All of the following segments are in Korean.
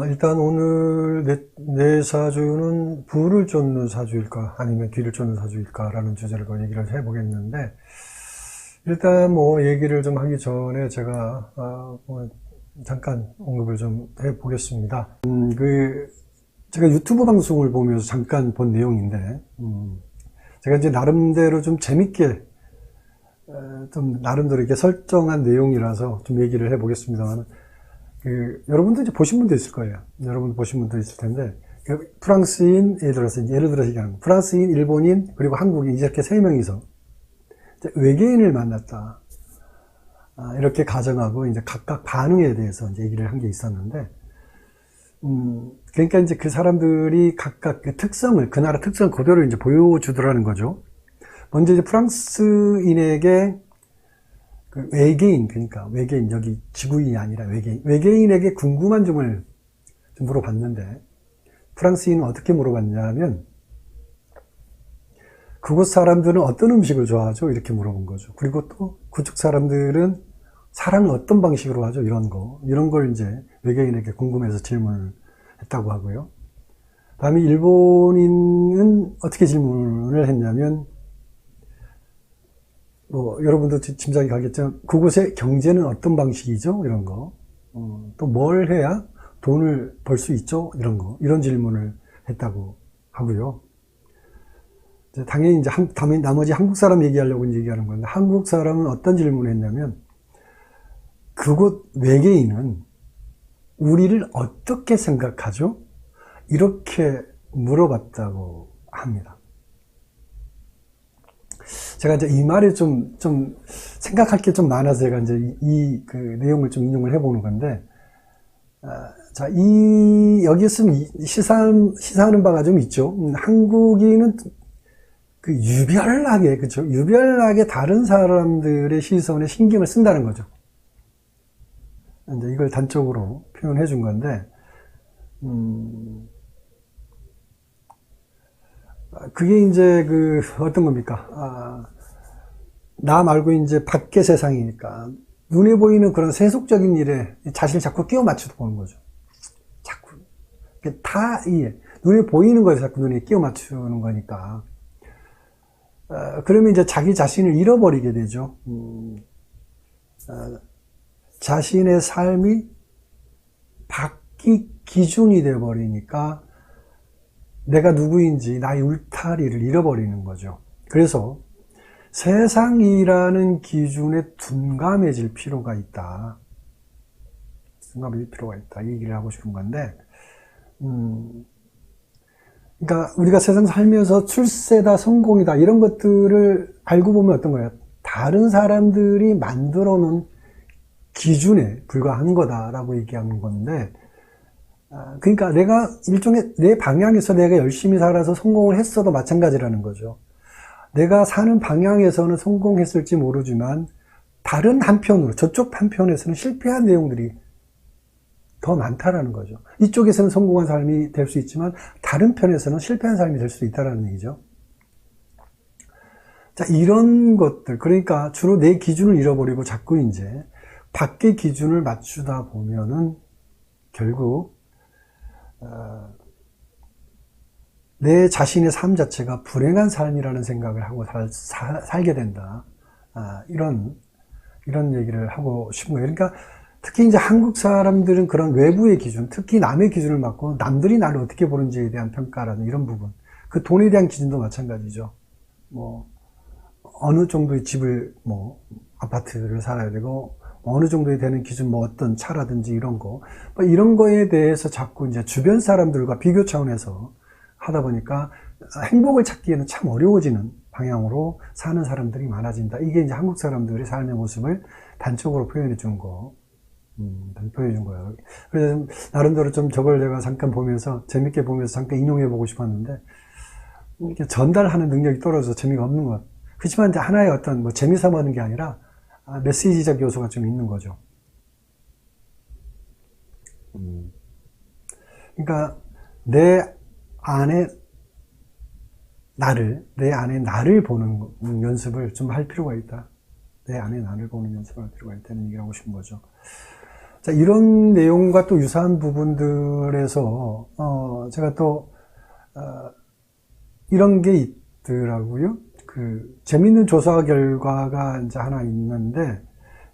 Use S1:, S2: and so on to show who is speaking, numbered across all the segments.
S1: 일단 오늘 내 사주는 부를 쫓는 사주일까 아니면 귀를 쫓는 사주일까라는 주제로 얘기를 해보겠는데, 일단 뭐 얘기를 좀 하기 전에 제가 잠깐 언급을 좀 해보겠습니다. 제가 유튜브 방송을 보면서 잠깐 본 내용인데, 제가 이제 나름대로 좀 재밌게 좀 나름대로 이렇게 설정한 내용이라서 좀 얘기를 해보겠습니다만, 여러분도 이제 보신 분도 있을 거예요. 여러분 보신 분도 있을 텐데, 프랑스인, 예를 들어서 얘기하는, 프랑스인, 일본인, 그리고 한국인, 이렇게 세 명이서 외계인을 만났다. 이렇게 가정하고, 이제 각각 반응에 대해서 이제 얘기를 한 게 있었는데, 그러니까 이제 그 사람들이 각각 그 특성을, 그 나라 특성을 그대로 이제 보여주더라는 거죠. 먼저 이제 프랑스인에게 그 외계인, 그러니까 외계인, 여기 지구인이 아니라 외계인에게 궁금한 점을 좀 물어봤는데, 프랑스인은 어떻게 물어봤냐면, 그곳 사람들은 어떤 음식을 좋아하죠? 이렇게 물어본 거죠. 그리고 또 그쪽 사람들은 사랑을 어떤 방식으로 하죠? 이런 걸 이제 외계인에게 궁금해서 질문을 했다고 하고요. 다음에 일본인은 어떻게 질문을 했냐면, 여러분도 짐작이 가겠지만, 그곳의 경제는 어떤 방식이죠? 이런 거. 또 뭘 해야 돈을 벌 수 있죠? 이런 질문을 했다고 하고요. 당연히 이제 나머지 한국 사람 얘기하려고 얘기하는 건데, 한국 사람은 어떤 질문을 했냐면, 그곳 외계인은 우리를 어떻게 생각하죠? 이렇게 물어봤다고 합니다. 제가 이제 이 말에 좀 생각할 게 좀 많아서 제가 이제 그 내용을 좀 인용을 해보는 건데, 자, 여기에 쓰면 시사하는 바가 좀 있죠. 한국인은 그 유별나게, 그죠? 유별나게 다른 사람들의 시선에 신경을 쓴다는 거죠. 이제 이걸 단적으로 표현해 준 건데, 그게 이제 어떤 겁니까? 나 말고 이제 밖의 세상이니까 눈에 보이는 그런 세속적인 일에 자신을 자꾸 끼워 맞추다 보는 거죠. 자꾸. 눈에 보이는 거에 자꾸 눈에 끼워 맞추는 거니까. 그러면 이제 자기 자신을 잃어버리게 되죠. 자신의 삶이 밖이 기준이 되어버리니까 내가 누구인지 나의 울타리를 잃어버리는 거죠. 그래서 세상이라는 기준에 둔감해질 필요가 있다. 이 얘기를 하고 싶은 건데, 그러니까 우리가 세상 살면서 출세다, 성공이다, 이런 것들을 알고 보면 어떤 거예요? 다른 사람들이 만들어 놓은 기준에 불과한 거다라고 얘기하는 건데, 그러니까 내가 일종의 내 방향에서 내가 열심히 살아서 성공을 했어도 마찬가지라는 거죠. 내가 사는 방향에서는 성공했을지 모르지만 다른 한편으로, 저쪽 한편에서는 실패한 내용들이 더 많다라는 거죠. 이쪽에서는 성공한 삶이 될 수 있지만 다른 편에서는 실패한 삶이 될 수도 있다는 얘기죠. 자, 이런 것들, 그러니까 주로 내 기준을 잃어버리고 자꾸 이제 밖의 기준을 맞추다 보면은 결국 내 자신의 삶 자체가 불행한 삶이라는 생각을 하고 살게 된다. 이런 얘기를 하고 싶은 거예요. 그러니까 특히 이제 한국 사람들은 그런 외부의 기준, 특히 남의 기준을 맡고 남들이 나를 어떻게 보는지에 대한 평가라는 이런 부분. 그 돈에 대한 기준도 마찬가지죠. 어느 정도의 집을, 아파트를 살아야 되고, 어느 정도에 되는 기준, 어떤 차라든지 이런 거. 이런 거에 대해서 자꾸 이제 주변 사람들과 비교 차원에서 하다 보니까 행복을 찾기에는 참 어려워지는 방향으로 사는 사람들이 많아진다. 이게 이제 한국 사람들의 삶의 모습을 단적으로 표현해 준 거. 표현해 준 거예요. 그래서 나름대로 좀 저걸 내가 잠깐 보면서, 재밌게 보면서 잠깐 인용해 보고 싶었는데, 이렇게 전달하는 능력이 떨어져서 재미가 없는 것. 그렇지만 이제 하나의 어떤 재미삼아 하는 게 아니라, 메시지적 요소가 좀 있는 거죠. 그러니까, 내 안에 나를 보는 연습을 좀 할 필요가 있다. 내 안에 나를 보는 연습을 할 필요가 있다는 얘기를 하고 싶은 거죠. 자, 이런 내용과 또 유사한 부분들에서, 제가 또, 이런 게 있더라고요. 재밌는 조사 결과가 이제 하나 있는데,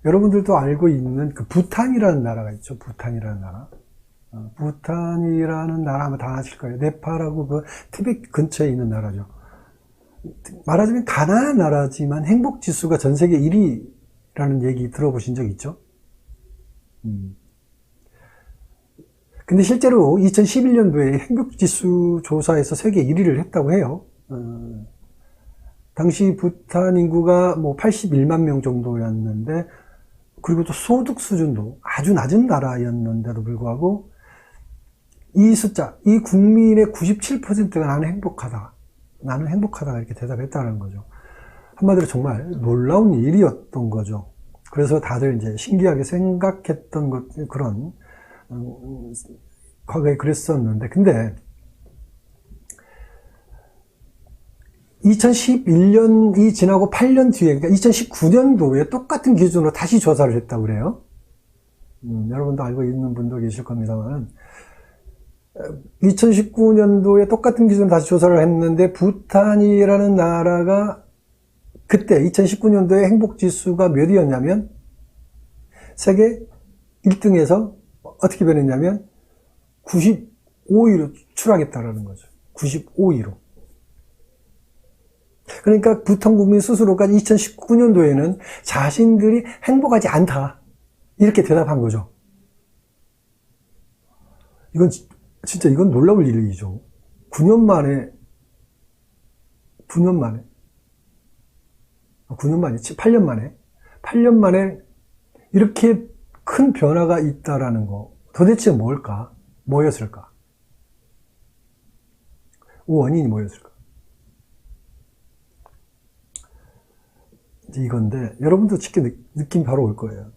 S1: 여러분들도 알고 있는 부탄이라는 나라가 있죠. 부탄이라는 나라. 부탄이라는 나라 아마 다 아실 거예요. 네팔하고 티베트 근처에 있는 나라죠. 말하자면 가난한 나라지만 행복 지수가 전 세계 1위라는 얘기 들어보신 적 있죠? 근데 실제로 2011년도에 행복지수 조사에서 세계 1위를 했다고 해요. 당시 부탄 인구가 뭐 81만 명 정도였는데, 그리고 또 소득 수준도 아주 낮은 나라였는데도 불구하고, 이 숫자, 이 국민의 97%가 나는 행복하다 이렇게 대답했다는 거죠. 한마디로 정말 놀라운 일이었던 거죠. 그래서 다들 이제 신기하게 생각했던 그런, 과거에 그랬었는데, 근데 2011년이 지나고 8년 뒤에, 그러니까 2019년도에 똑같은 기준으로 다시 조사를 했다고 그래요. 여러분도 알고 있는 분도 계실 겁니다만, 2019년도에 똑같은 기준으로 다시 조사를 했는데, 부탄이라는 나라가 그때 2019년도에 행복지수가 몇이었냐면, 세계 1등에서 어떻게 변했냐면 95위로 추락했다라는 거죠. 95위로. 그러니까 부탄 국민 스스로가 2019년도에는 자신들이 행복하지 않다, 이렇게 대답한 거죠. 이건 진짜 놀라울 일이죠. 9년 만에 8년 만에 이렇게 큰 변화가 있다라는 거, 도대체 뭐였을까? 원인이 뭐였을까? 이건데, 여러분도 쉽게 느낌 바로 올 거예요.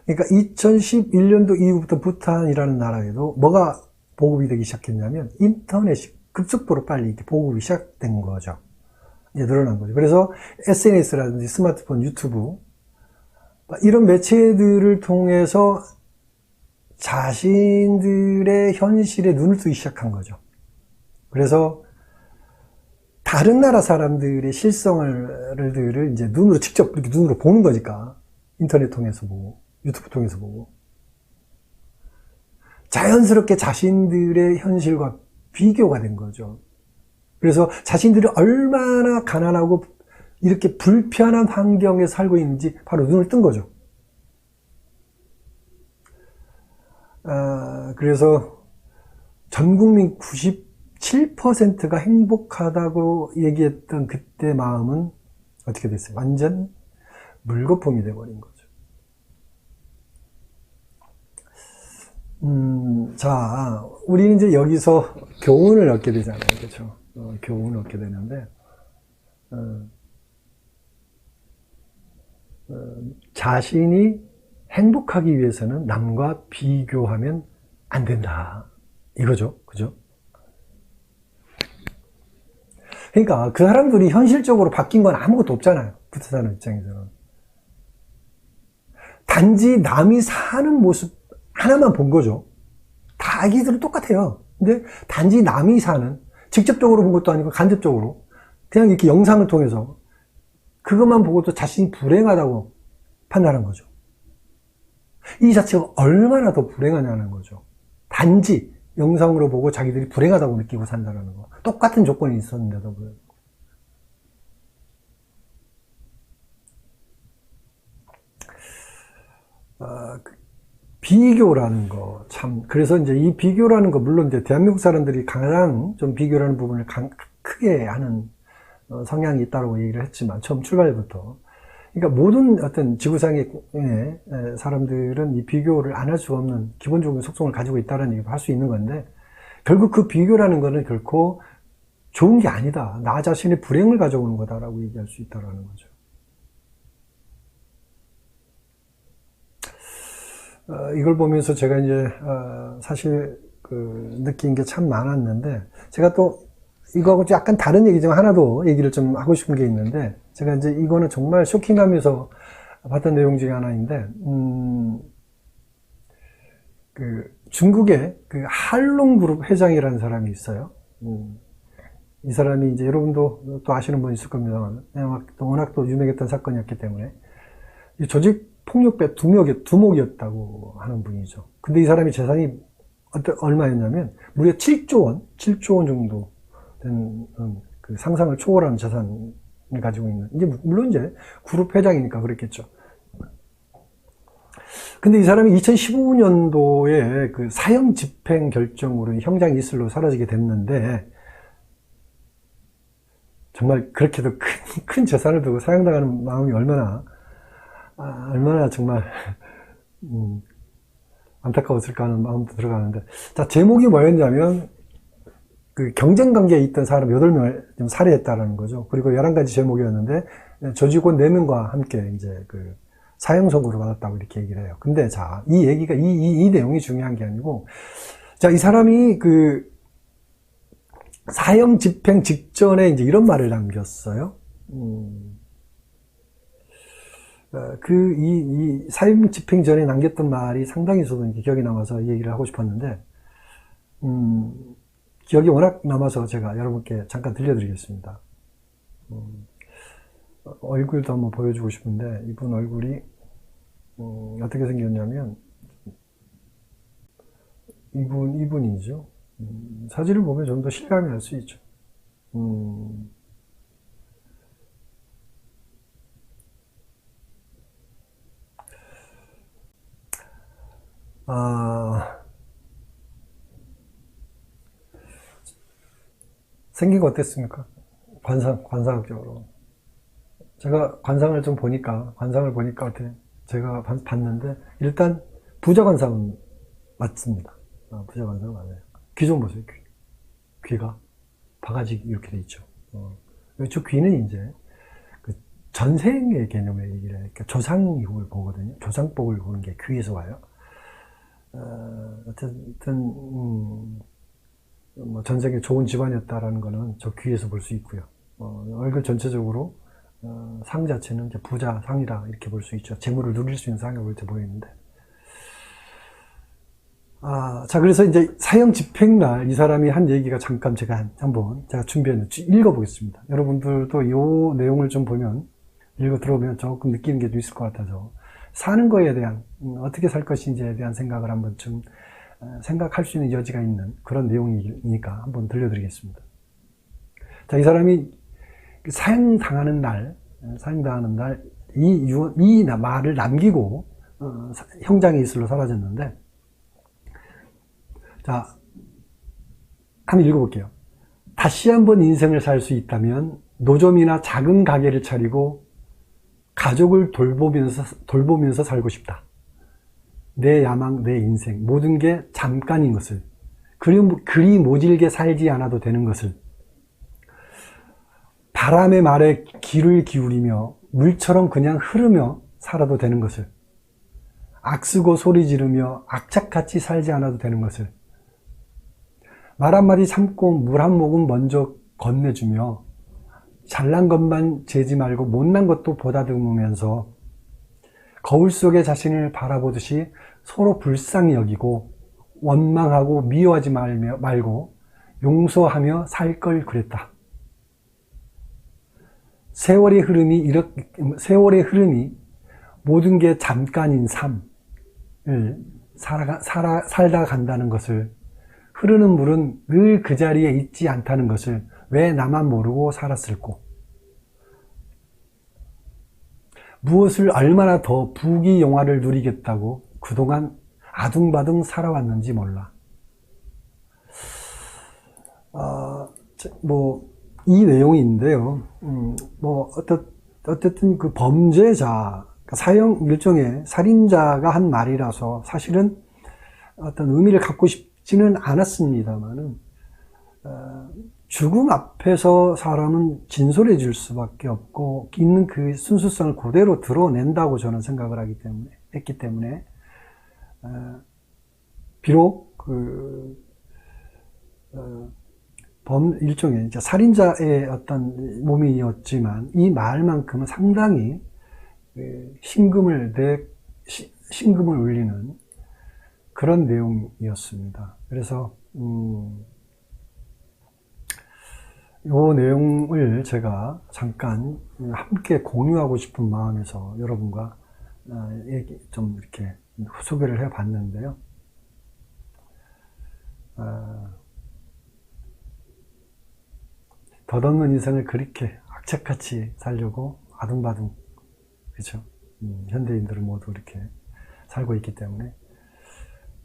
S1: 그러니까 2011년도 이후부터 부탄이라는 나라에도 뭐가 보급이 되기 시작했냐면, 인터넷이 급속도로 빨리 이렇게 보급이 시작된 거죠. 이제 늘어난 거죠. 그래서 SNS라든지 스마트폰, 유튜브, 이런 매체들을 통해서 자신들의 현실에 눈을 뜨기 시작한 거죠. 그래서 다른 나라 사람들의 실생활들을 이제 직접 이렇게 눈으로 보는 거니까, 인터넷 통해서 보고, 유튜브 통해서 보고, 자연스럽게 자신들의 현실과 비교가 된 거죠. 그래서 자신들이 얼마나 가난하고 이렇게 불편한 환경에 살고 있는지 바로 눈을 뜬 거죠. 그래서 전 국민 97%가 행복하다고 얘기했던 그때 마음은 어떻게 됐어요? 완전 물거품이 돼버린 거죠. 자, 우리는 이제 여기서 교훈을 얻게 되잖아요. 그렇죠? 교훈을 얻게 되는데, 자신이 행복하기 위해서는 남과 비교하면 안 된다, 이거죠. 그죠? 그러니까 그 사람들이 현실적으로 바뀐 건 아무것도 없잖아요. 부탁하는 입장에서는. 단지 남이 사는 모습 하나만 본 거죠. 다 아기들은 똑같아요. 근데 단지 남이 사는, 직접적으로 본 것도 아니고 간접적으로 그냥 이렇게 영상을 통해서 그것만 보고도 자신이 불행하다고 판단한 거죠. 이 자체가 얼마나 더 불행하냐는 거죠. 단지 영상으로 보고 자기들이 불행하다고 느끼고 산다는 거. 똑같은 조건이 있었는데도 불구하고. 비교라는 거, 참. 그래서 이제 이 비교라는 거, 물론 이제 대한민국 사람들이 가장 좀 비교라는 부분을 크게 하는 성향이 있다고 얘기를 했지만, 처음 출발부터. 그러니까 모든 어떤 지구상의 사람들은 이 비교를 안 할 수 없는 기본적인 속성을 가지고 있다는 얘기를 할 수 있는 건데, 결국 그 비교라는 거는 결코 좋은 게 아니다. 나 자신의 불행을 가져오는 거다라고 얘기할 수 있다는 거죠. 이걸 보면서 제가 이제 사실 느낀 게 참 많았는데, 제가 또 이거하고 약간 다른 얘기지만 하나 더 얘기를 좀 하고 싶은 게 있는데, 제가 이제 이거는 정말 쇼킹하면서 봤던 내용 중에 하나인데, 중국의 그 한롱그룹 회장이라는 사람이 있어요. 이 사람이 이제 여러분도 또 아시는 분 있을 겁니다만, 워낙 또 유명했던 사건이었기 때문에, 조직 폭력배 두목이었다고 하는 분이죠. 근데 이 사람이 재산이 얼마였냐면, 무려 7조 원 정도 된 그 상상을 초월하는 재산을 가지고 있는, 이제 물론 이제 그룹 회장이니까 그랬겠죠. 근데 이 사람이 2015년도에 그 사형 집행 결정으로 형장 이슬로 사라지게 됐는데, 정말 그렇게도 큰 재산을 두고 사형당하는 마음이 얼마나 정말, 안타까웠을까 하는 마음도 들어가는데. 자, 제목이 뭐였냐면, 그 경쟁관계에 있던 사람 8명을 좀 살해했다라는 거죠. 그리고 11가지 제목이었는데, 조직원 4명과 함께 이제 그 사형 선고를 받았다고 이렇게 얘기를 해요. 근데 자, 이 얘기가, 이 내용이 중요한 게 아니고, 자, 이 사람이 그 사형 집행 직전에 이제 이런 말을 남겼어요. 이 사형 집행 전에 남겼던 말이 상당히 저도 기억이 남아서 이 얘기를 하고 싶었는데, 기억이 워낙 남아서 제가 여러분께 잠깐 들려드리겠습니다. 얼굴도 한번 보여주고 싶은데, 이분 얼굴이, 어떻게 생겼냐면, 이분이죠. 사진을 보면 좀 더 실감이 날 수 있죠. 생긴 거 어땠습니까? 관상학적으로. 제가 관상을 보니까 어떻게, 제가 봤는데, 일단, 부자 관상은 맞습니다. 부자 관상은 맞아요. 귀 좀 보세요, 귀가. 바가지 이렇게 돼 있죠. 저 귀는 이제, 그 전생의 개념을 얘기를 해요. 그러니까 조상복을 보거든요. 조상복을 보는 게 귀에서 와요. 어쨌든, 뭐 전생에 좋은 집안이었다라는 거는 저 귀에서 볼 수 있고요. 얼굴 전체적으로 상 자체는 이제 부자 상이라 이렇게 볼 수 있죠. 재물을 누릴 수 있는 상이라고 이렇게 보이는데. 자, 그래서 이제 사형 집행날 이 사람이 한 얘기가 잠깐 제가 준비했는데 읽어보겠습니다. 여러분들도 이 내용을 좀 보면, 읽어 들어보면 조금 느끼는 게 좀 있을 것 같아서, 사는 거에 대한, 어떻게 살 것인지에 대한 생각을 한번 좀 생각할 수 있는 여지가 있는 그런 내용이니까 한번 들려드리겠습니다. 자, 이 사람이 사형당하는 날, 이 말을 남기고, 형장에 이슬로 사라졌는데, 자, 한번 읽어볼게요. 다시 한번 인생을 살 수 있다면, 노점이나 작은 가게를 차리고, 가족을 돌보면서 살고 싶다. 내 야망, 내 인생, 모든 게 잠깐인 것을, 그리 모질게 살지 않아도 되는 것을, 바람의 말에 귀를 기울이며 물처럼 그냥 흐르며 살아도 되는 것을, 악쓰고 소리 지르며 악착같이 살지 않아도 되는 것을, 말 한마디 참고 물 한 모금 먼저 건네주며 잘난 것만 재지 말고 못난 것도 보다듬으면서 거울 속에 자신을 바라보듯이 서로 불쌍히 여기고 원망하고 미워하지 말고 용서하며 살 걸 그랬다. 세월의 흐름이 모든 게 잠깐인 삶을 살다 간다는 것을, 흐르는 물은 늘 그 자리에 있지 않다는 것을 왜 나만 모르고 살았을꼬? 무엇을 얼마나 더 부귀영화를 누리겠다고 그동안 아둥바둥 살아왔는지 몰라. 이 내용인데요. 어쨌든 그 범죄자, 일종의 살인자가 한 말이라서 사실은 어떤 의미를 갖고 싶지는 않았습니다만은, 죽음 앞에서 사람은 진솔해 질 수밖에 없고, 있는 그 순수성을 그대로 드러낸다고 저는 생각을 했기 때문에, 비록 일종의 살인자의 어떤 몸이었지만, 이 말만큼은 상당히 신금을 울리는 그런 내용이었습니다. 그래서 이 내용을 제가 잠깐 함께 공유하고 싶은 마음에서 여러분과 좀 이렇게 소개를 해 봤는데요. 덧없는 인생을 그렇게 악착같이 살려고 아둥바둥, 그렇죠? 현대인들은 모두 이렇게 살고 있기 때문에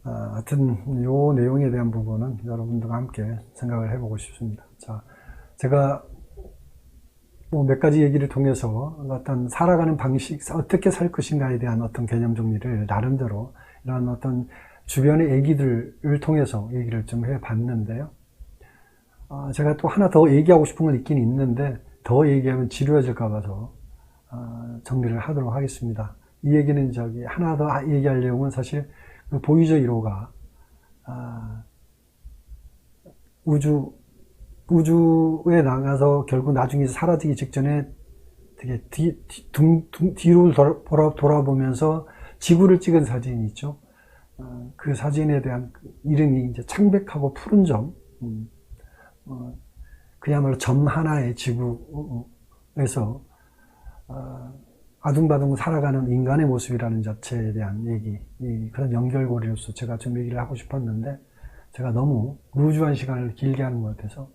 S1: 하여튼 이 내용에 대한 부분은 여러분들과 함께 생각을 해보고 싶습니다. 자, 제가 뭐 몇 가지 얘기를 통해서 어떤 살아가는 방식, 어떻게 살 것인가에 대한 어떤 개념 정리를 나름대로 이런 어떤 주변의 얘기들을 통해서 얘기를 좀 해봤는데요. 제가 또 하나 더 얘기하고 싶은 건 있긴 있는데 더 얘기하면 지루해질까 봐서 정리를 하도록 하겠습니다. 이 얘기는 하나 더 얘기할 내용은 사실 보이저 1호가 우주에 나가서 결국 나중에 사라지기 직전에 되게 뒤로 돌아보면서 지구를 찍은 사진이 있죠. 그 사진에 대한 이름이 이제 창백하고 푸른 점, 그야말로 점 하나의 지구에서 아둥바둥 살아가는 인간의 모습이라는 자체에 대한 얘기, 그런 연결고리로서 제가 좀 얘기를 하고 싶었는데 제가 너무 루즈한 시간을 길게 하는 것 같아서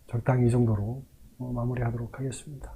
S1: 적당히 이 정도로 마무리하도록 하겠습니다.